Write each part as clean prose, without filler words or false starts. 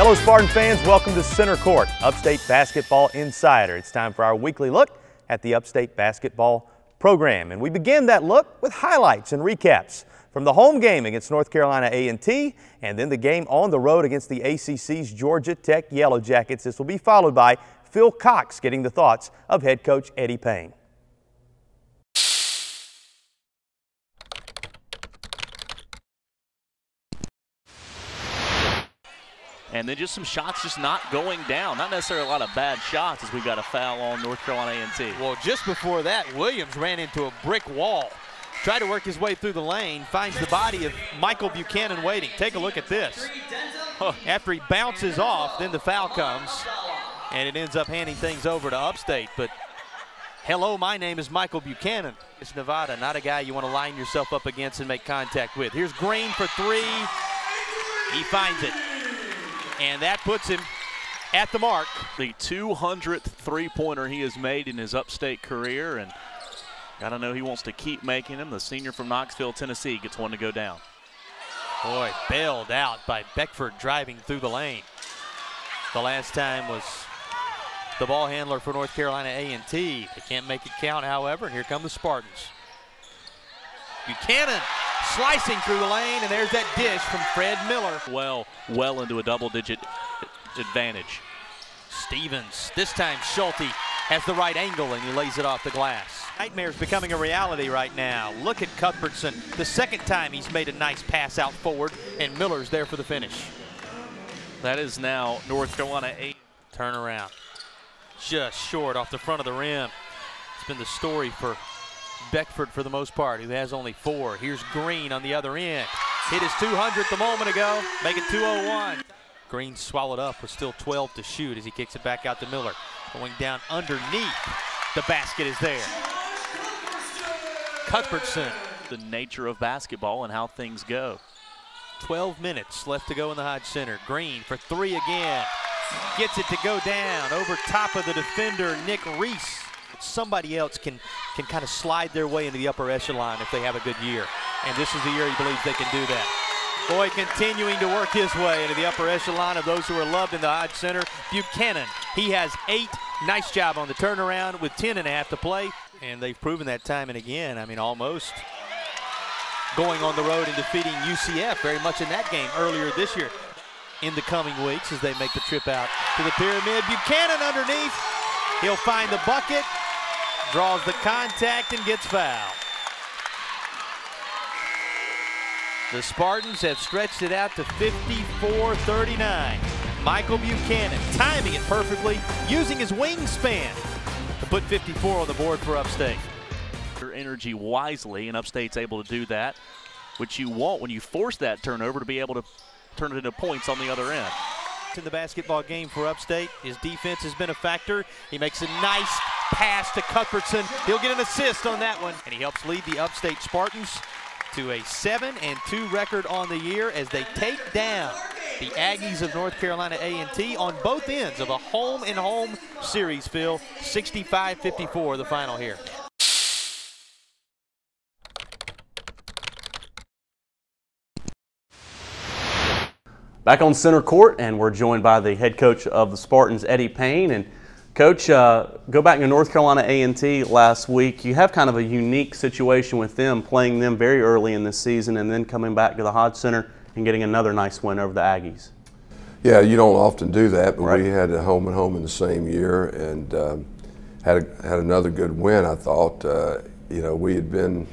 Hello Spartan fans, welcome to Center Court, Upstate Basketball Insider. It's time for our weekly look at the Upstate Basketball program. And we begin that look with highlights and recaps from the home game against North Carolina A&T and then the game on the road against the ACC's Georgia Tech Yellow Jackets. This will be followed by Phil Cox getting the thoughts of head coach Eddie Payne. And then just some shots just not going down. Not necessarily a lot of bad shots as we got a foul on North Carolina A&T. Well, just before that, Williams ran into a brick wall. Tried to work his way through the lane, finds the body of Michael Buchanan waiting. Take a look at this. After he bounces off, then the foul comes, and it ends up handing things over to Upstate. But hello, my name is Michael Buchanan. It's Nevada, not a guy you want to line yourself up against and make contact with. Here's Green for three. He finds it. And that puts him at the mark. The 200th three-pointer he has made in his Upstate career, and gotta know he wants to keep making them. The senior from Knoxville, Tennessee, gets one to go down. Boy, bailed out by Beckford driving through the lane. The last time was the ball handler for North Carolina A&T. They can't make it count, however, and here come the Spartans. Buchanan slicing through the lane, and there's that dish from Fred Miller. Well into a double-digit advantage. Stevens, this time Schulte has the right angle, and he lays it off the glass. Nightmare's becoming a reality right now. Look at Cuthbertson. The second time he's made a nice pass out forward, and Miller's there for the finish. That is now North Carolina 8. Turnaround. Just short off the front of the rim. It's been the story for Beckford for the most part, who has only 4. Here's Green on the other end. Hit his 200th a moment ago, make it 201. Green swallowed up with still 12 to shoot as he kicks it back out to Miller. Going down underneath, the basket is there. Cuthbertson. The nature of basketball and how things go. 12 minutes left to go in the Hodge Center. Green for 3 again. Gets it to go down over top of the defender, Nick Reese. Somebody else can kind of slide their way into the upper echelon if they have a good year. And this is the year he believes they can do that. Boy, continuing to work his way into the upper echelon of those who are loved in the Hodge Center. Buchanan, he has 8. Nice job on the turnaround with 10.5 to play. And they've proven that time and again. I mean, almost going on the road and defeating UCF very much in that game earlier this year. In the coming weeks as they make the trip out to the Pyramid. Buchanan underneath. He'll find the bucket. Draws the contact and gets fouled. The Spartans have stretched it out to 54-39. Michael Buchanan timing it perfectly, using his wingspan to put 54 on the board for Upstate. Your energy wisely, and Upstate's able to do that, which you want when you force that turnover to be able to turn it into points on the other end. In the basketball game for Upstate, his defense has been a factor. He makes a nice pass to Cuthbertson. He'll get an assist on that one, and he helps lead the Upstate Spartans to a 7-2 record on the year as they take down the Aggies of North Carolina A&T on both ends of a home-and-home series, Phil. 65-54 the final here. Back on center court, and we're joined by the head coach of the Spartans, Eddie Payne. And Coach, go back to North Carolina A&T last week. You have kind of a unique situation with them, playing them very early in this season and then coming back to the Hodge Center and getting another nice win over the Aggies. Yeah, you don't often do that, but right. We had a home and home in the same year and had another good win, I thought. You know, we had been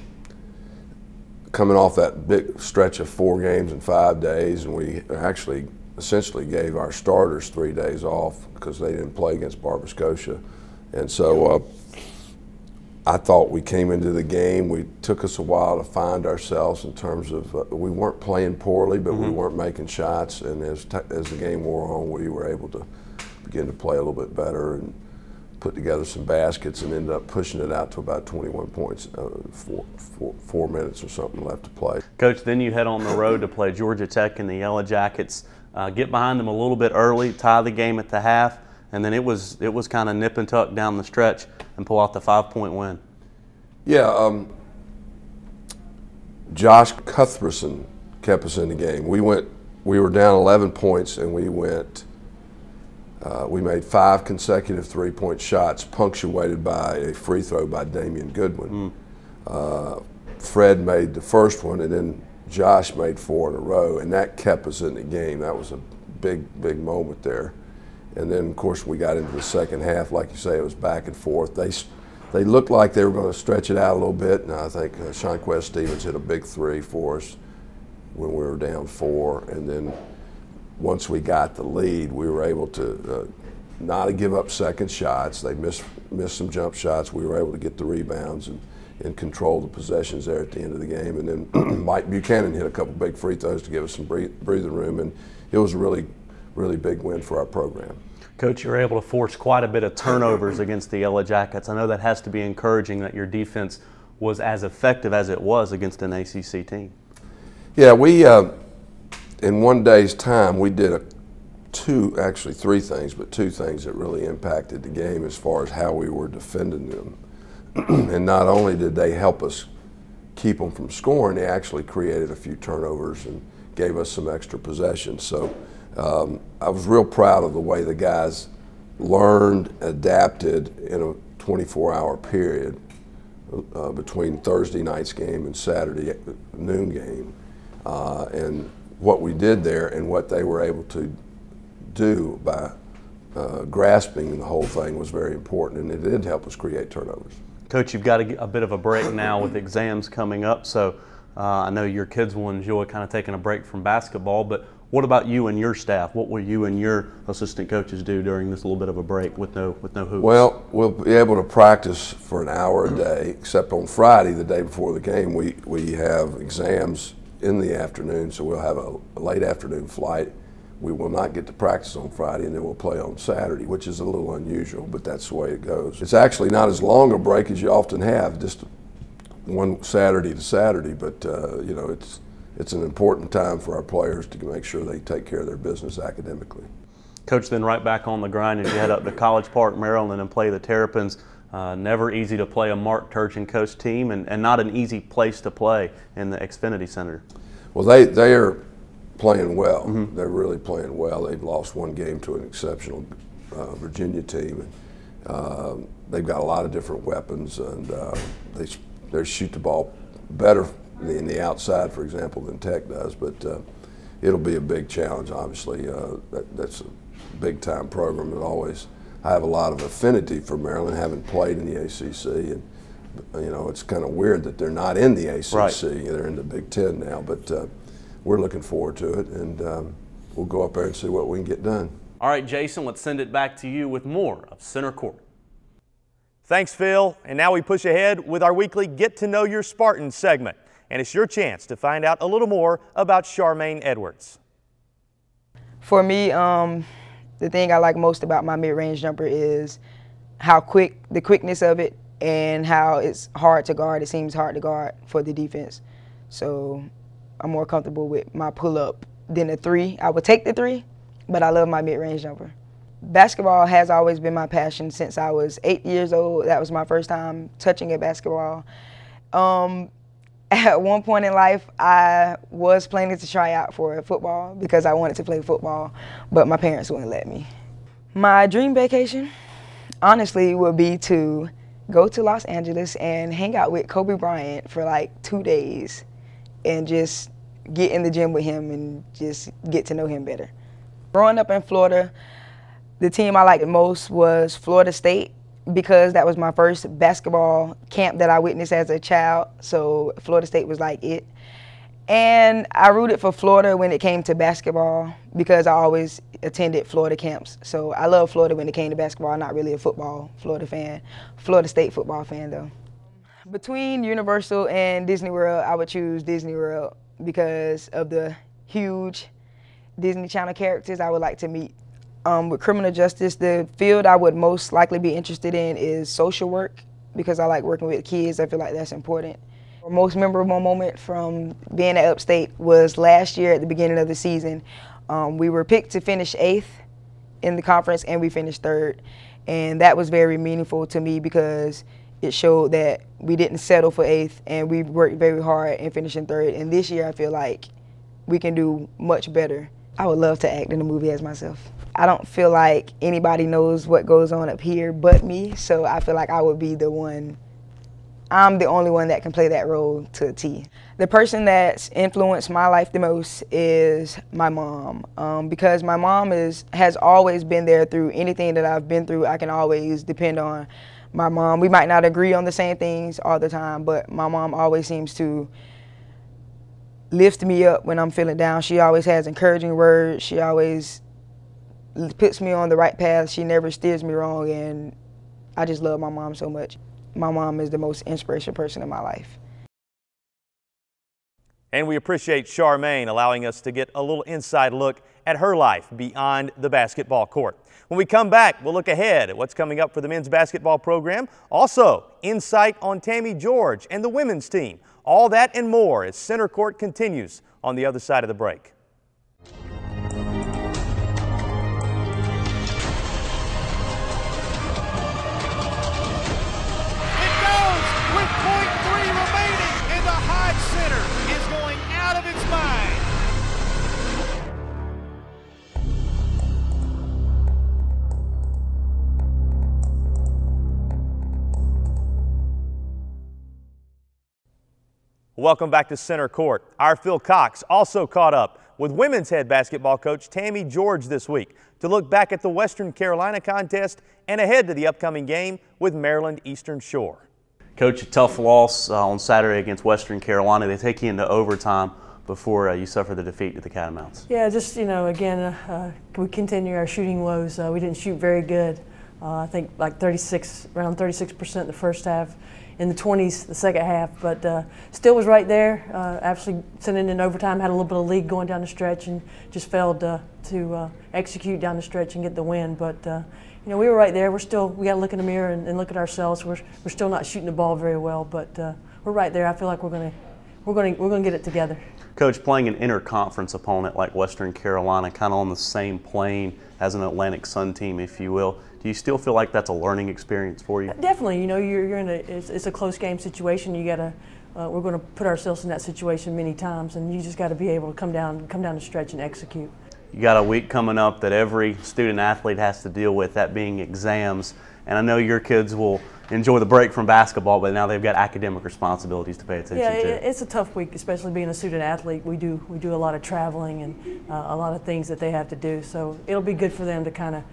coming off that big stretch of 4 games in 5 days, and we actually essentially gave our starters 3 days off because they didn't play against Barber Scotia. And so I thought we came into the game, we took us a while to find ourselves in terms of, we weren't playing poorly, but we weren't making shots, and as the game wore on, we were able to begin to play a little bit better and put together some baskets and ended up pushing it out to about 21 points, 4 minutes or something left to play. Coach, then you head on the road to play Georgia Tech and the Yellow Jackets. Get behind them a little bit early, tie the game at the half, and then it was kind of nip and tuck down the stretch and pull out the 5-point win. Yeah, Josh Cuthbertson kept us in the game. We went we were down 11 points, and we made 5 consecutive three-point shots, punctuated by a free throw by Damian Goodwin. Fred made the first one, and then Josh made 4 in a row, and that kept us in the game. That was a big moment there. And then, of course, we got into the second half. Like you say, it was back and forth. They looked like they were going to stretch it out a little bit, and I think Shonquest Stevens hit a big 3 for us when we were down 4. And then once we got the lead, we were able to not give up second shots. They missed some jump shots. We were able to get the rebounds and control the possessions there at the end of the game. And then Mike Buchanan hit a couple big free throws to give us some breathing room, and it was a really big win for our program. Coach, you're able to force quite a bit of turnovers against the Yellow Jackets. I know that has to be encouraging that your defense was as effective as it was against an ACC team. Yeah, we in one day's time we did actually three things, but 2 things that really impacted the game as far as how we were defending them. And not only did they help us keep them from scoring, they actually created a few turnovers and gave us some extra possessions. So I was real proud of the way the guys learned, adapted in a 24-hour period between Thursday night's game and Saturday noon game. And what we did there and what they were able to do by grasping the whole thing was very important, and it did help us create turnovers. Coach, you've got a bit of a break now with exams coming up, so I know your kids will enjoy kind of taking a break from basketball, but what about you and your staff? What will you and your assistant coaches do during this little bit of a break with no hoops? Well, we'll be able to practice for an hour a day, except on Friday, the day before the game, we have exams in the afternoon, so we'll have a late afternoon flight. We will not get to practice on Friday, and then we'll play on Saturday, which is a little unusual, but that's the way it goes. It's actually not as long a break as you often have, just one Saturday to Saturday, but you know, it's an important time for our players to make sure they take care of their business academically. Coach, then right back on the grind as you head up to College Park, Maryland, and play the Terrapins. Never easy to play a Mark Turgeon coach team, and not an easy place to play in the Xfinity Center. Well, they are playing well. They're really playing well. They've lost one game to an exceptional Virginia team. And, they've got a lot of different weapons, and they shoot the ball better in the outside, for example, than Tech does. But it'll be a big challenge, obviously. That's a big-time program. And always, I have a lot of affinity for Maryland, having played in the ACC. And, you know, it's kind of weird that they're not in the ACC. Right. They're in the Big Ten now. But we're looking forward to it, and we'll go up there and see what we can get done. All right, Jason, let's send it back to you with more of Center Court. Thanks, Phil. And now we push ahead with our weekly Get to Know Your Spartans segment. And it's your chance to find out a little more about Charmaine Edwards. For me, the thing I like most about my mid-range jumper is how the quickness of it, and how it's hard to guard. It seems hard to guard for the defense. So I'm more comfortable with my pull-up than the 3. I would take the 3, but I love my mid-range jumper. Basketball has always been my passion since I was 8 years old. That was my first time touching a basketball. At one point in life, I was planning to try out for football because I wanted to play football, but my parents wouldn't let me. My dream vacation, honestly, would be to go to Los Angeles and hang out with Kobe Bryant for like 2 days and just get in the gym with him and just get to know him better. Growing up in Florida, the team I liked the most was Florida State, because that was my first basketball camp that I witnessed as a child, so Florida State was like it. And I rooted for Florida when it came to basketball because I always attended Florida camps. So I love Florida when it came to basketball. I'm not really a football Florida fan. Florida State football fan, though. Between Universal and Disney World, I would choose Disney World because of the huge Disney Channel characters I would like to meet. With criminal justice, the field I would most likely be interested in is social work because I like working with kids. I feel like that's important. The most memorable moment from being at Upstate was last year at the beginning of the season. We were picked to finish 8th in the conference, and we finished 3rd. And that was very meaningful to me because it showed that we didn't settle for 8th, and we worked very hard in finishing 3rd. And this year I feel like we can do much better. I would love to act in a movie as myself. I don't feel like anybody knows what goes on up here but me, so I feel like I would be the one. I'm the only one that can play that role to a T. The person that's influenced my life the most is my mom, because my mom has always been there through anything that I've been through. I can always depend on my mom. We might not agree on the same things all the time, but my mom always seems to lift me up when I'm feeling down. She always has encouraging words. She always puts me on the right path. She never steers me wrong, and I just love my mom so much. My mom is the most inspirational person in my life. And we appreciate Charmaine allowing us to get a little inside look at her life beyond the basketball court. When we come back, we'll look ahead at what's coming up for the men's basketball program. Also, insight on Tammy George and the women's team. All that and more as Center Court continues on the other side of the break. Welcome back to Center Court. Our Phil Cox also caught up with women's head basketball coach Tammy George this week to look back at the Western Carolina contest and ahead to the upcoming game with Maryland Eastern Shore. Coach, a tough loss on Saturday against Western Carolina. They take you into overtime before you suffer the defeat to the Catamounts. Yeah, just, again, we continue our shooting woes. We didn't shoot very good. I think like around 36% in the first half, in the 20s the second half, but still was right there. Actually sending in overtime, had a little bit of lead going down the stretch and just failed to execute down the stretch and get the win. But we were right there. We got to look in the mirror and look at ourselves. We're still not shooting the ball very well, but we're right there. I feel like we're gonna get it together. Coach, playing an interconference opponent like Western Carolina, kind of on the same plane as an Atlantic Sun team, if you will, do you still feel like that's a learning experience for you? Definitely. You're in it's a close game situation. You gotta we're going to put ourselves in that situation many times, and you just got to be able to come down the stretch and execute. You got a week coming up that every student athlete has to deal with, that being exams. And I know your kids will enjoy the break from basketball, but now they've got academic responsibilities to pay attention to. Yeah, it's a tough week, especially being a student athlete. We do a lot of traveling and a lot of things that they have to do. So it'll be good for them to kind of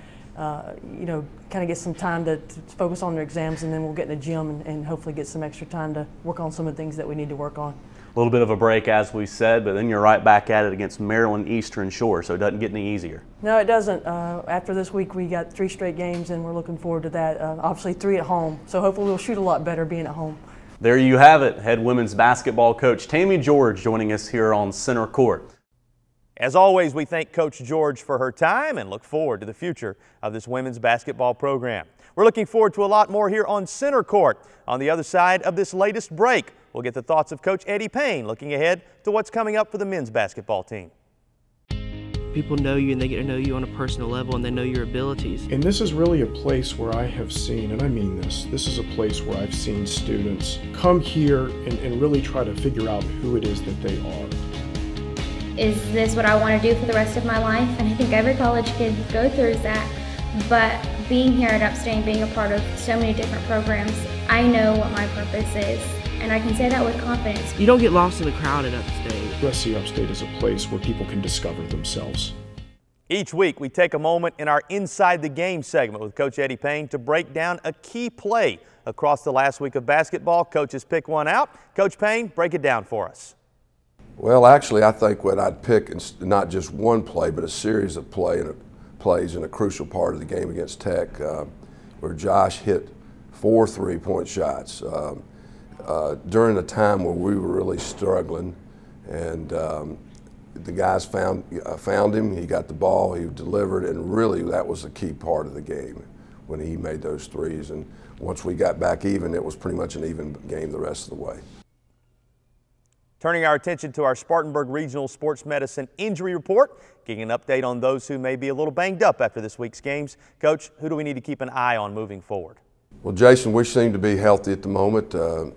get some time to focus on their exams, and then we'll get in the gym and hopefully get some extra time to work on some of the things that we need to work on. A little bit of a break, as we said, but then you're right back at it against Maryland Eastern Shore, so it doesn't get any easier. No, it doesn't. After this week, we got 3 straight games, and we're looking forward to that. Obviously 3 at home, so hopefully we'll shoot a lot better being at home. There you have it, head women's basketball coach Tammy George joining us here on Center Court. As always, we thank Coach George for her time and look forward to the future of this women's basketball program. We're looking forward to a lot more here on Center Court. On the other side of this latest break, we'll get the thoughts of Coach Eddie Payne looking ahead to what's coming up for the men's basketball team. People know you and they get to know you on a personal level and they know your abilities. And this is really a place where I have seen, and I mean this is a place where I've seen students come here and really try to figure out who it is that they are. Is this what I want to do for the rest of my life? And I think every college kid goes through that. But being here at Upstate and being a part of so many different programs, I know what my purpose is. And I can say that with confidence. You don't get lost in the crowd at Upstate. USC Upstate is a place where people can discover themselves. Each week, we take a moment in our Inside the Game segment with Coach Eddie Payne to break down a key play across the last week of basketball. Coaches pick one out. Coach Payne, break it down for us. Well, actually, I think what I'd pick is not just one play, but a series of plays in a crucial part of the game against Tech, where Josh hit 4 3-point shots during a time where we were really struggling, and the guys found him. He got the ball, he delivered, and really that was a key part of the game when he made those threes. And once we got back even, it was pretty much an even game the rest of the way. Turning our attention to our Spartanburg Regional Sports Medicine Injury Report, getting an update on those who may be a little banged up after this week's games. Coach, who do we need to keep an eye on moving forward? Well, Jason, we seem to be healthy at the moment. The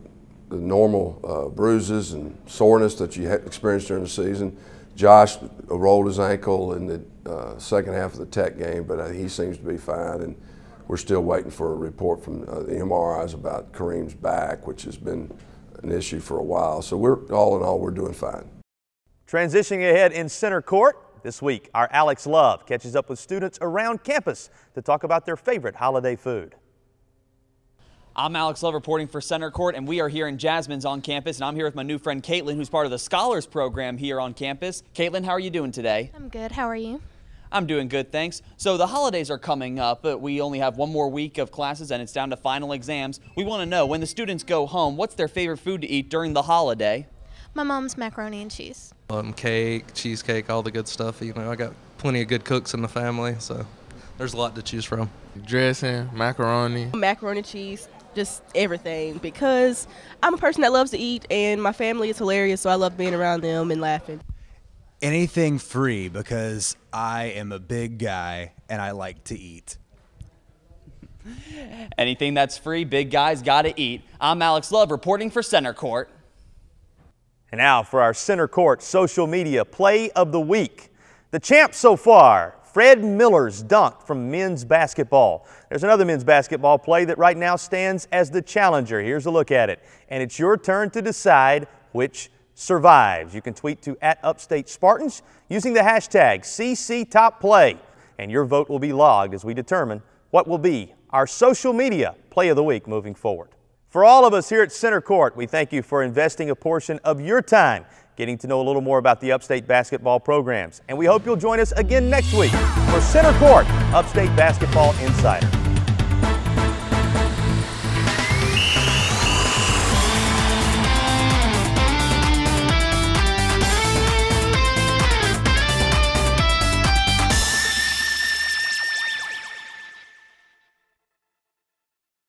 normal bruises and soreness that you experienced during the season, Josh rolled his ankle in the second half of the Tech game, but he seems to be fine, and we're still waiting for a report from the MRIs about Kareem's back, which has been an issue for a while. So all in all, we're doing fine. Transitioning ahead in center court, this week our Alex Love catches up with students around campus to talk about their favorite holiday food. I'm Alex Love reporting for Center Court, and we are here in Jasmine's on campus, and I'm here with my new friend Caitlin, who's part of the Scholars Program here on campus. Caitlin, how are you doing today? I'm good. How are you? I'm doing good, thanks. So the holidays are coming up, but we only have one more week of classes and it's down to final exams. We want to know, when the students go home, what's their favorite food to eat during the holiday? My mom's macaroni and cheese. Cake, cheesecake, all the good stuff. You know, I got plenty of good cooks in the family, so there's a lot to choose from. Dressing, macaroni. Macaroni and cheese, just everything, because I'm a person that loves to eat and my family is hilarious, so I love being around them and laughing. Anything free, because I am a big guy and I like to eat. Anything that's free, big guys gotta eat. I'm Alex Love reporting for Center Court. And now for our Center Court social media play of the week. The champ so far, Fred Miller's dunk from men's basketball. There's another men's basketball play that right now stands as the challenger. Here's a look at it. And it's your turn to decide which survives. You can tweet to @UpstateSpartans using the hashtag #CCTopPlay, and your vote will be logged as we determine what will be our social media play of the week moving forward. For all of us here at Center Court, we thank you for investing a portion of your time getting to know a little more about the Upstate basketball programs, and we hope you'll join us again next week for Center Court Upstate Basketball Insider.